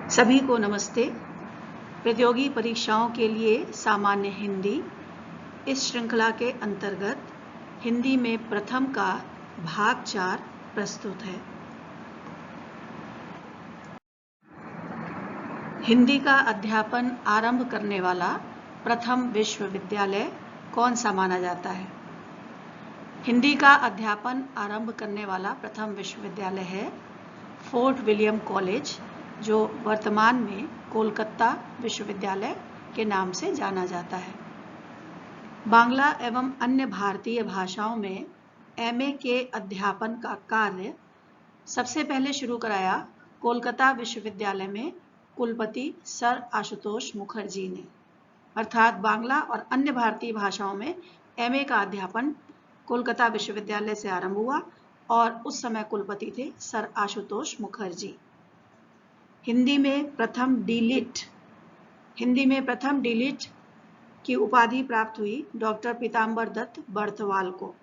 सभी को नमस्ते। प्रतियोगी परीक्षाओं के लिए सामान्य हिंदी इस श्रृंखला के अंतर्गत हिंदी में प्रथम का भाग 4 प्रस्तुत है। हिंदी का अध्यापन आरंभ करने वाला प्रथम विश्वविद्यालय कौन सा माना जाता है? हिंदी का अध्यापन आरंभ करने वाला प्रथम विश्वविद्यालय है फोर्ट विलियम कॉलेज, जो वर्तमान में कोलकाता विश्वविद्यालय के नाम से जाना जाता है। बांग्ला एवं अन्य भारतीय भाषाओं में एमए के अध्यापन का कार्य सबसे पहले शुरू कराया कोलकाता विश्वविद्यालय में कुलपति सर आशुतोष मुखर्जी ने। अर्थात बांग्ला और अन्य भारतीय भाषाओं में एमए का अध्यापन कोलकाता विश्वविद्यालय से आरंभ हुआ और उस समय कुलपति थे सर आशुतोष मुखर्जी। हिंदी में प्रथम डीलिट की उपाधि प्राप्त हुई डॉक्टर पीताम्बर दत्त बर्थवाल को।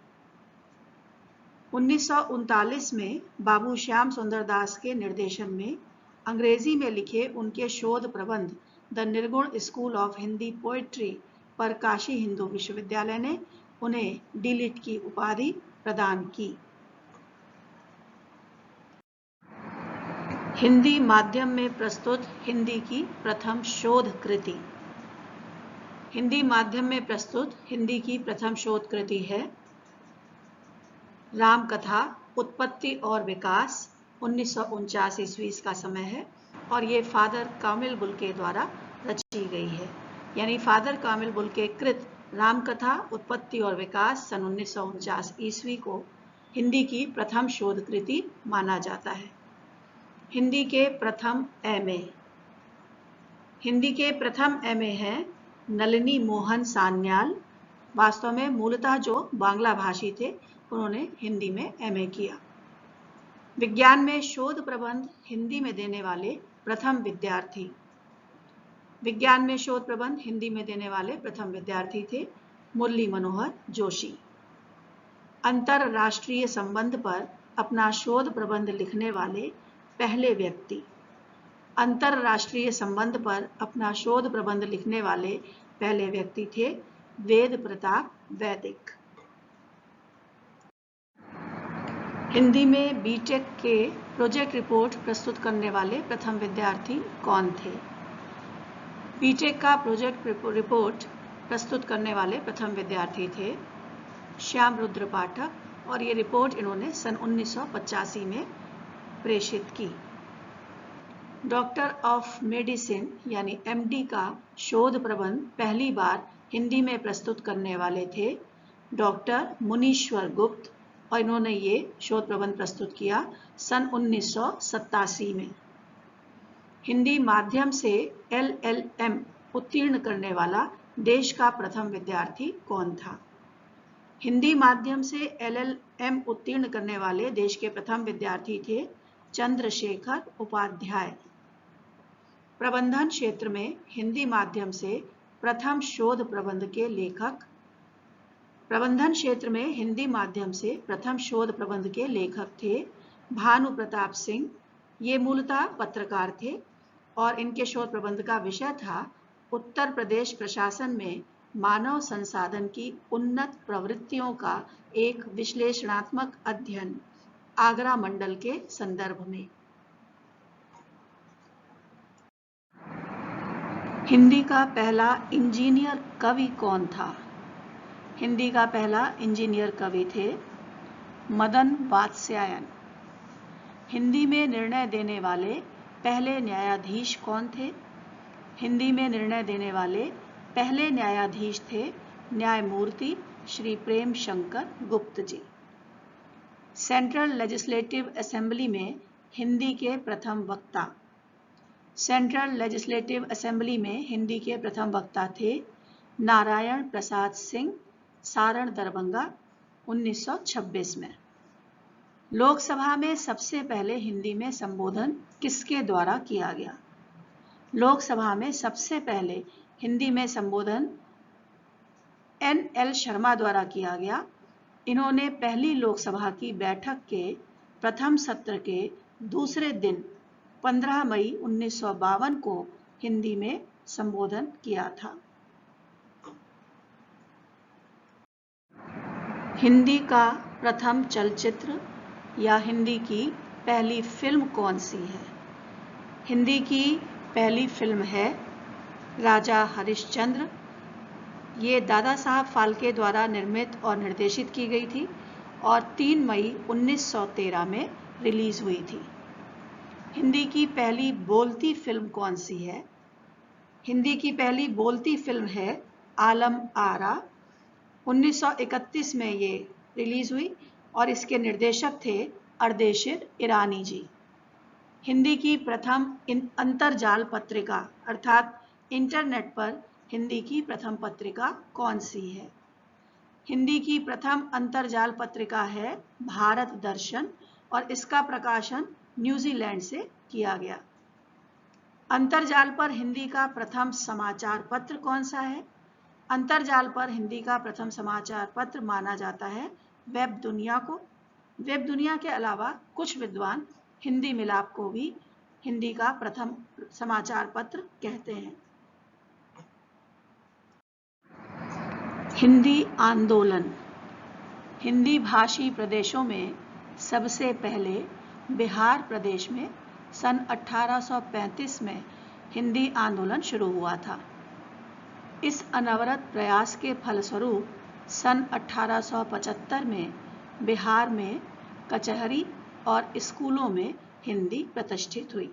1939 में बाबू श्याम सुंदर दास के निर्देशन में अंग्रेजी में लिखे उनके शोध प्रबंध द निर्गुण स्कूल ऑफ हिंदी पोएट्री पर काशी हिंदू विश्वविद्यालय ने उन्हें डीलिट की उपाधि प्रदान की। हिंदी माध्यम में प्रस्तुत हिंदी की प्रथम शोध कृति। हिंदी माध्यम में प्रस्तुत हिंदी की प्रथम शोध कृति है रामकथा उत्पत्ति और विकास। 1949 ईस्वी का समय है और ये फादर कामिल बुल्के द्वारा रची गई है। यानी फादर कामिल बुल्के कृत रामकथा उत्पत्ति और विकास सन 1949 ईस्वी को हिंदी की प्रथम शोध कृति माना जाता है। हिंदी के प्रथम एमए। हिंदी के प्रथम एमए हैं नलिनी मोहन सान्याल। वास्तव में मूलतः जो बांग्ला भाषी थे उन्होंने हिंदी में एमए किया। विज्ञान में शोध प्रबंध हिंदी में देने वाले प्रथम विद्यार्थी। विज्ञान में शोध प्रबंध हिंदी में देने वाले प्रथम विद्यार्थी थे मुरली मनोहर जोशी। अंतरराष्ट्रीय संबंध पर अपना शोध प्रबंध लिखने वाले पहले व्यक्ति। अंतरराष्ट्रीय संबंध पर अपना शोध प्रबंध लिखने वाले पहले व्यक्ति थे वेद प्रताप वैदिक। हिंदी में बीटेक के प्रोजेक्ट रिपोर्ट प्रस्तुत करने वाले प्रथम विद्यार्थी कौन थे? बीटेक का प्रोजेक्ट रिपोर्ट प्रस्तुत करने वाले प्रथम विद्यार्थी थे श्याम रुद्र पाठक और ये रिपोर्ट इन्होंने सन 1985 में प्रेषित की। डॉक्टर ऑफ मेडिसिन यानी एमडी का शोध प्रबंध पहली बार हिंदी में प्रस्तुत करने वाले थे डॉक्टर मुनीश्वर गुप्त और इन्होंने ये शोध प्रबंध प्रस्तुत किया सन 1987 में। हिंदी माध्यम से एलएलएम उत्तीर्ण करने वाला देश का प्रथम विद्यार्थी कौन था? हिंदी माध्यम से एलएलएम उत्तीर्ण करने वाले देश के प्रथम विद्यार्थी थे चंद्रशेखर उपाध्याय। प्रबंधन क्षेत्र में हिंदी माध्यम से प्रथम शोध प्रबंध के लेखक। प्रबंधन क्षेत्र में हिंदी माध्यम से प्रथम शोध प्रबंध के लेखक थे भानु प्रताप सिंह। ये मूलतः पत्रकार थे और इनके शोध प्रबंध का विषय था उत्तर प्रदेश प्रशासन में मानव संसाधन की उन्नत प्रवृत्तियों का एक विश्लेषणात्मक अध्ययन आगरा मंडल के संदर्भ में। हिंदी का पहला इंजीनियर कवि कौन था? हिंदी का पहला इंजीनियर कवि थे मदन वात्स्यायन। हिंदी में निर्णय देने वाले पहले न्यायाधीश कौन थे? हिंदी में निर्णय देने वाले पहले न्यायाधीश थे न्यायमूर्ति श्री प्रेम शंकर गुप्त जी। सेंट्रल लेजिस्लेटिव असेंबली में हिंदी के प्रथम वक्ता। सेंट्रल लेजिस्लेटिव असेंबली में हिंदी के प्रथम वक्ता थे नारायण प्रसाद सिंह, सारण दरभंगा 1926 में। लोकसभा में सबसे पहले हिंदी में संबोधन किसके द्वारा किया गया? लोकसभा में सबसे पहले हिंदी में संबोधन एन.एल. शर्मा द्वारा किया गया। इन्होंने पहली लोकसभा की बैठक के प्रथम सत्र के दूसरे दिन 15 मई 1952 को हिंदी में संबोधन किया था। हिंदी का प्रथम चलचित्र या हिंदी की पहली फिल्म कौन सी है? हिंदी की पहली फिल्म है राजा हरिश्चंद्र। ये दादा साहब फाल्के द्वारा निर्मित और निर्देशित की गई थी और 3 मई 1913 में रिलीज हुई थी। हिंदी की पहली बोलती फिल्म कौन सी है? हिंदी की पहली बोलती फिल्म है आलम आरा। 1931 में ये रिलीज हुई और इसके निर्देशक थे अर्देशिर ईरानी जी। हिंदी की प्रथम अंतरजाल पत्रिका अर्थात इंटरनेट पर हिंदी की प्रथम पत्रिका कौन सी है? हिंदी की प्रथम अंतरजाल पत्रिका है भारत दर्शन और इसका प्रकाशन न्यूजीलैंड से किया गया। अंतरजाल पर हिंदी का प्रथम समाचार पत्र कौन सा है? अंतरजाल पर हिंदी का प्रथम समाचार पत्र माना जाता है वेब दुनिया को। वेब दुनिया के अलावा कुछ विद्वान हिंदी मिलाप को भी हिंदी का प्रथम समाचार पत्र कहते हैं। हिंदी आंदोलन। हिंदी भाषी प्रदेशों में सबसे पहले बिहार प्रदेश में सन 1835 में हिंदी आंदोलन शुरू हुआ था। इस अनवरत प्रयास के फलस्वरूप सन 1875 में बिहार में कचहरी और स्कूलों में हिंदी प्रतिष्ठित हुई।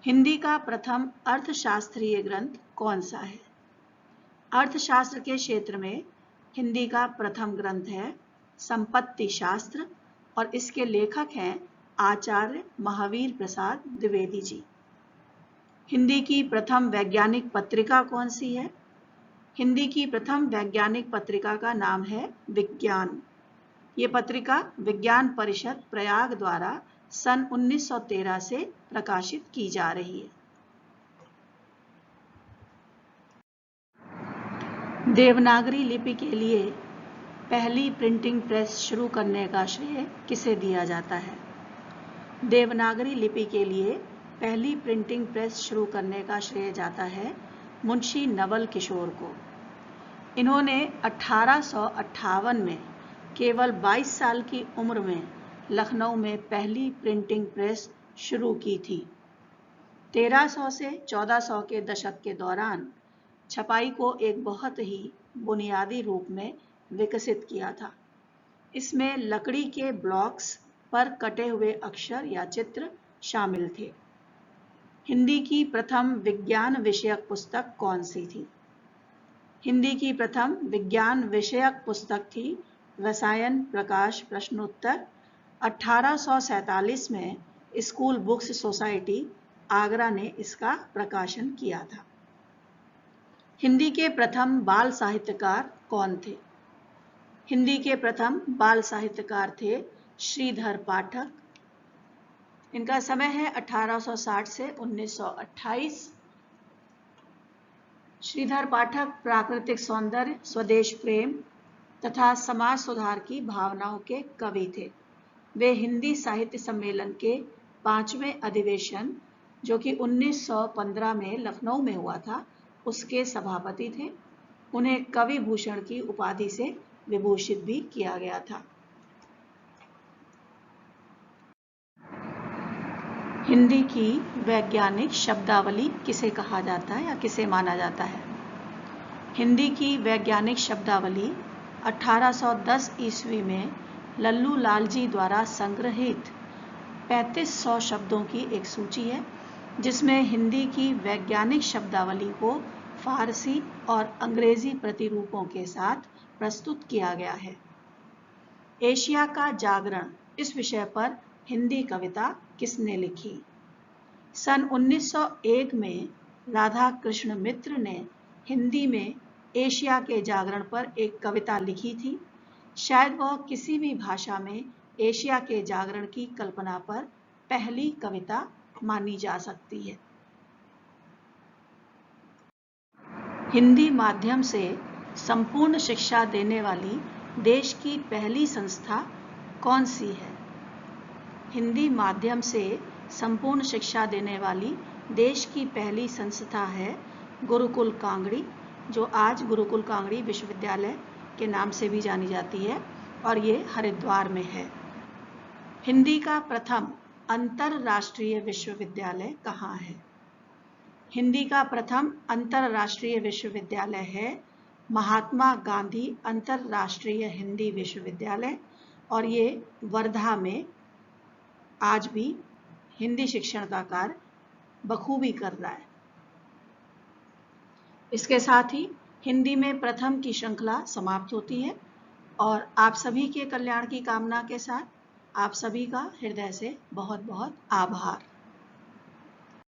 हिंदी का प्रथम अर्थशास्त्रीय ग्रंथ कौन सा है? अर्थशास्त्र के क्षेत्र में हिंदी का प्रथम ग्रंथ है संपत्ति शास्त्र और इसके लेखक हैं आचार्य महावीर प्रसाद द्विवेदी जी। हिंदी की प्रथम वैज्ञानिक पत्रिका कौन सी है? हिंदी की प्रथम वैज्ञानिक पत्रिका का नाम है विज्ञान। ये पत्रिका विज्ञान परिषद प्रयाग द्वारा सन 1913 से प्रकाशित की जा रही है। देवनागरी लिपि के लिए पहली प्रिंटिंग प्रेस शुरू करने का श्रेय किसे दिया जाता है? देवनागरी लिपि के लिए पहली प्रिंटिंग प्रेस शुरू करने का श्रेय जाता है मुंशी नवल किशोर को। इन्होंने 1858 में केवल 22 साल की उम्र में लखनऊ में पहली प्रिंटिंग प्रेस शुरू की थी। 1300 से 1400 के दशक के दौरान छपाई को एक बहुत ही बुनियादी रूप में विकसित किया था। इसमें लकड़ी के ब्लॉक्स पर कटे हुए अक्षर या चित्र शामिल थे। हिंदी की प्रथम विज्ञान विषयक पुस्तक कौन सी थी? हिंदी की प्रथम विज्ञान विषयक पुस्तक थी रसायन प्रकाश प्रश्नोत्तर। 1847 में स्कूल बुक्स सोसाइटी आगरा ने इसका प्रकाशन किया था। हिंदी के प्रथम बाल साहित्यकार कौन थे? हिंदी के प्रथम बाल साहित्यकार थे श्रीधर पाठक। इनका समय है 1860 से 1928। श्रीधर पाठक प्राकृतिक सौंदर्य, स्वदेश प्रेम तथा समाज सुधार की भावनाओं के कवि थे। वे हिंदी साहित्य सम्मेलन के 5वें अधिवेशन जो कि 1915 में लखनऊ में हुआ था उसके सभापति थे। उन्हें कवि भूषण की उपाधि से विभूषित भी किया गया था। हिंदी की वैज्ञानिक शब्दावली किसे कहा जाता है या किसे माना जाता है? हिंदी की वैज्ञानिक शब्दावली 1810 ईस्वी में लल्लू लाल जी द्वारा संग्रहित 3500 शब्दों की एक सूची है, जिसमें हिंदी की वैज्ञानिक शब्दावली को फारसी और अंग्रेजी प्रतिरूपों के साथ प्रस्तुत किया गया है। एशिया का जागरण इस विषय पर हिंदी कविता किसने लिखी? सन 1901 में राधा कृष्ण मित्र ने हिंदी में एशिया के जागरण पर एक कविता लिखी थी। शायद वह किसी भी भाषा में एशिया के जागरण की कल्पना पर पहली कविता मानी जा सकती है। हिंदी माध्यम से संपूर्ण शिक्षा देने वाली देश की पहली संस्था कौन सी है? हिंदी माध्यम से संपूर्ण शिक्षा देने वाली देश की पहली संस्था है गुरुकुल कांगड़ी, जो आज गुरुकुल कांगड़ी विश्वविद्यालय के नाम से भी जानी जाती है और ये हरिद्वार में है। हिंदी का प्रथम अंतरराष्ट्रीय विश्वविद्यालय कहाँ है? हिंदी का प्रथम अंतरराष्ट्रीय विश्वविद्यालय है महात्मा गांधी अंतरराष्ट्रीय हिंदी विश्वविद्यालय, और ये वर्धा में आज भी हिंदी शिक्षण का कार्य बखूबी कर रहा है। इसके साथ ही हिंदी में प्रथम की श्रृंखला समाप्त होती है और आप सभी के कल्याण की कामना के साथ आप सभी का हृदय से बहुत बहुत आभार।